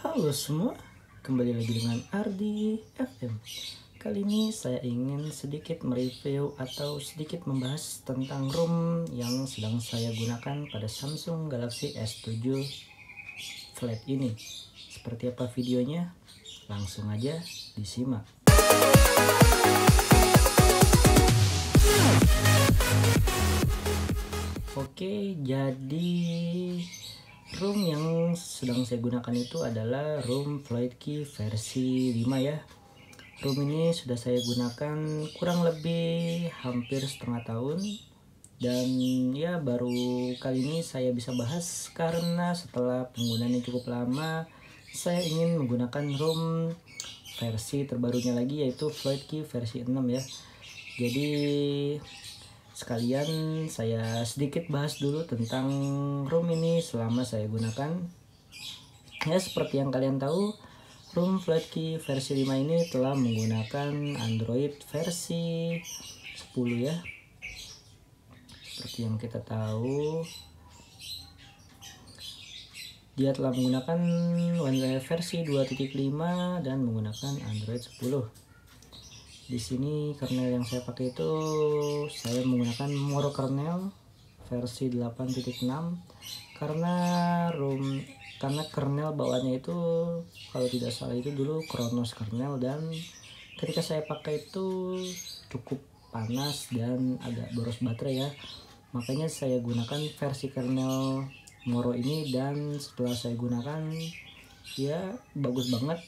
Halo semua, kembali lagi dengan Ardi FM. Kali ini saya ingin sedikit mereview atau sedikit membahas tentang ROM yang sedang saya gunakan pada Samsung Galaxy S7 Flat ini. Seperti apa videonya? Langsung aja disimak. Oke, jadi ROM yang sedang saya gunakan itu adalah ROM Floydkey versi 5 ya. ROM ini sudah saya gunakan kurang lebih hampir setengah tahun. Dan ya baru kali ini saya bisa bahas karena setelah penggunaannya cukup lama, saya ingin menggunakan ROM versi terbarunya lagi, yaitu Floydkey versi 6 ya. Jadi sekalian saya sedikit bahas dulu tentang ROM ini selama saya gunakan. Ya, seperti yang kalian tahu, ROM Floydkey versi 5 ini telah menggunakan Android versi 10 ya. Seperti yang kita tahu, dia telah menggunakan One UI versi 2.5 dan menggunakan Android 10. Di sini kernel yang saya pakai itu saya menggunakan Moro kernel versi 8.6 karena kernel bawaannya itu kalau tidak salah itu dulu Kronos kernel, dan ketika saya pakai itu cukup panas dan agak boros baterai ya. Makanya saya gunakan versi kernel Moro ini, dan setelah saya gunakan ya bagus banget.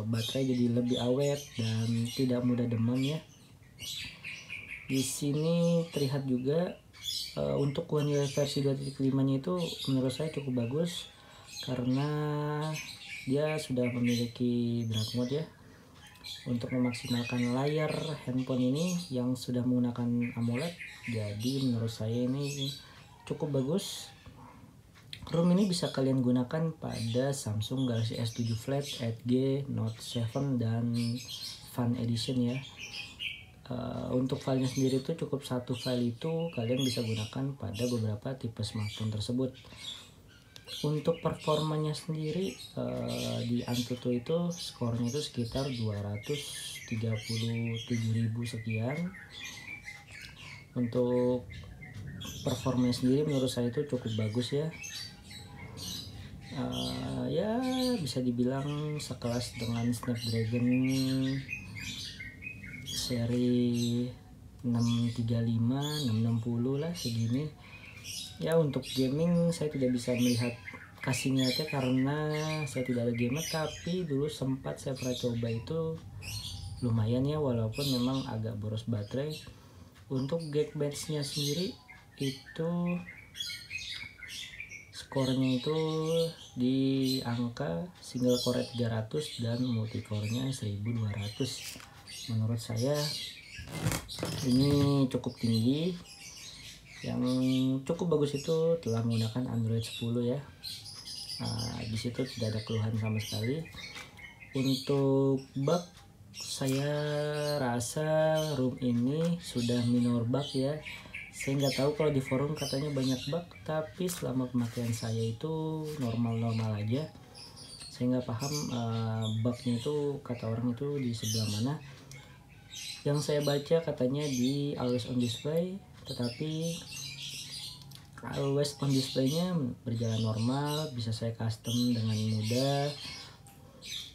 Baterai jadi lebih awet dan tidak mudah demam ya. Di sini terlihat juga untuk One UI versi 2.5-nya itu menurut saya cukup bagus karena dia sudah memiliki dark mode ya, untuk memaksimalkan layar handphone ini yang sudah menggunakan AMOLED. Jadi menurut saya ini cukup bagus. ROM ini bisa kalian gunakan pada Samsung Galaxy S7 Flat, 8G, Note 7 dan Fun Edition ya. Untuk filenya sendiri itu cukup satu file, itu kalian bisa gunakan pada beberapa tipe smartphone tersebut. Untuk performanya sendiri di Antutu itu skornya itu sekitar 237.000 sekian. Untuk performanya sendiri menurut saya itu cukup bagus ya. Ya bisa dibilang sekelas dengan Snapdragon seri 635, 660 lah, segini ya. Untuk gaming saya tidak bisa melihat kasih nyatanya karena saya tidak ada gamer, tapi dulu sempat saya pernah coba itu lumayan ya, walaupun memang agak boros baterai. Untuk Geekbench-nya sendiri itu skornya itu di angka single core 300 dan multi core-nya 1200. Menurut saya ini cukup tinggi. Yang cukup bagus itu telah menggunakan Android 10 ya. Di situ tidak ada keluhan sama sekali. Untuk bug, saya rasa ROM ini sudah minor bug ya. Saya nggak tahu kalau di forum katanya banyak bug, tapi selama pemakaian saya itu normal-normal aja. Saya nggak paham bugnya itu kata orang itu di sebelah mana. Yang saya baca katanya di always on display, tetapi always on display-nya berjalan normal, bisa saya custom dengan mudah.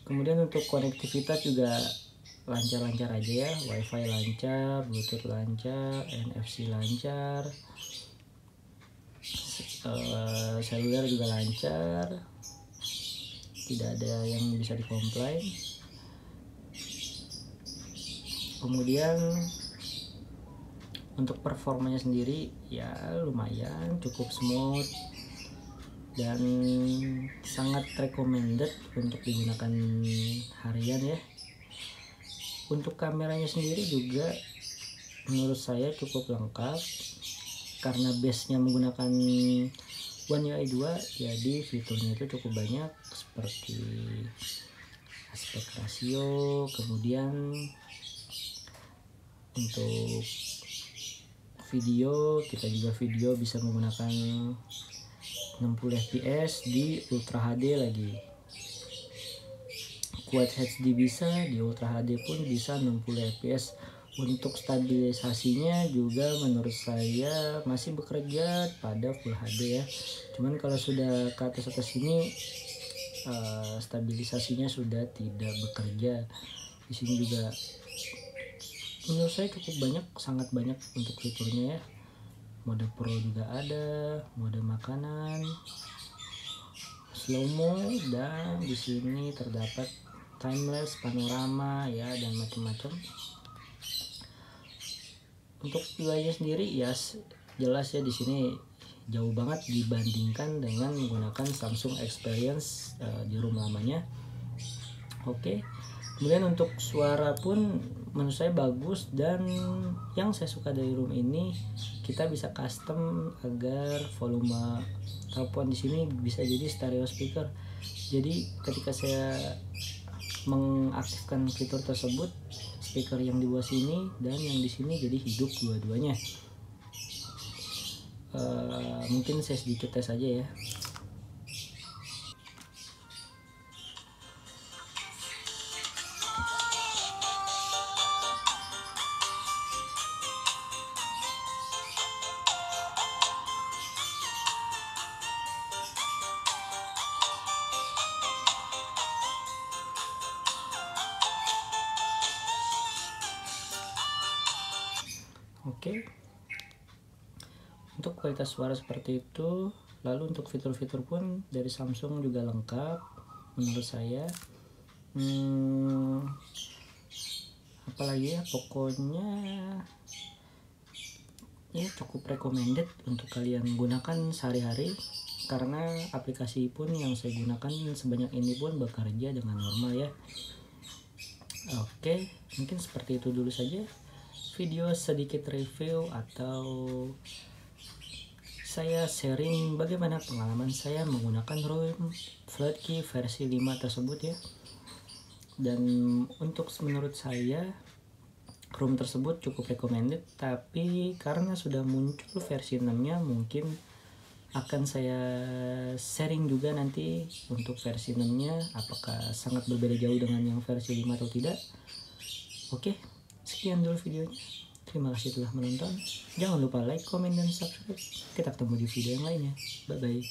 Kemudian untuk konektivitas juga lancar-lancar aja ya, wifi lancar, bluetooth lancar, NFC lancar, seluler juga lancar, tidak ada yang bisa dikomplain. Kemudian untuk performanya sendiri ya lumayan, cukup smooth dan sangat recommended untuk digunakan harian ya. Untuk kameranya sendiri juga menurut saya cukup lengkap karena base-nya menggunakan One UI 2, jadi fiturnya itu cukup banyak seperti aspek rasio. Kemudian untuk video, kita juga video bisa menggunakan 60 fps di Ultra HD lagi. Quad HD bisa, di Ultra HD pun bisa 60 fps. Untuk stabilisasinya juga menurut saya masih bekerja pada Full HD ya. Cuman kalau sudah ke atas ini stabilisasinya sudah tidak bekerja. Di sini juga menurut saya cukup banyak, sangat banyak untuk fiturnya ya. Mode Pro juga ada, mode makanan, slow mo, dan di sini terdapat timelapse, panorama ya, dan macam-macam. Untuk UI-nya sendiri ya jelas ya, di sini jauh banget dibandingkan dengan menggunakan Samsung Experience di room lamanya. Oke. Kemudian untuk suara pun menurut saya bagus, dan yang saya suka dari room ini kita bisa custom agar volume telepon di sini bisa jadi stereo speaker. Jadi ketika saya mengaktifkan fitur tersebut, speaker yang di bawah sini dan yang di sini jadi hidup dua-duanya. Mungkin saya sedikit tes aja ya. Oke. Untuk kualitas suara seperti itu. Lalu untuk fitur-fitur pun dari Samsung juga lengkap menurut saya. Apalagi ya, pokoknya ya cukup recommended untuk kalian gunakan sehari-hari, karena aplikasi pun yang saya gunakan sebanyak ini pun bekerja dengan normal ya. Oke, mungkin seperti itu dulu saja video sedikit review atau saya sharing bagaimana pengalaman saya menggunakan ROM Floodkey versi 5 tersebut ya. Dan untuk menurut saya ROM tersebut cukup recommended, tapi karena sudah muncul versi 6 nya mungkin akan saya sharing juga nanti untuk versi 6 nya apakah sangat berbeda jauh dengan yang versi 5 atau tidak. Oke, sekian dulu videonya. Terima kasih telah menonton. Jangan lupa like, comment, dan subscribe. Kita ketemu di video yang lainnya. Bye bye.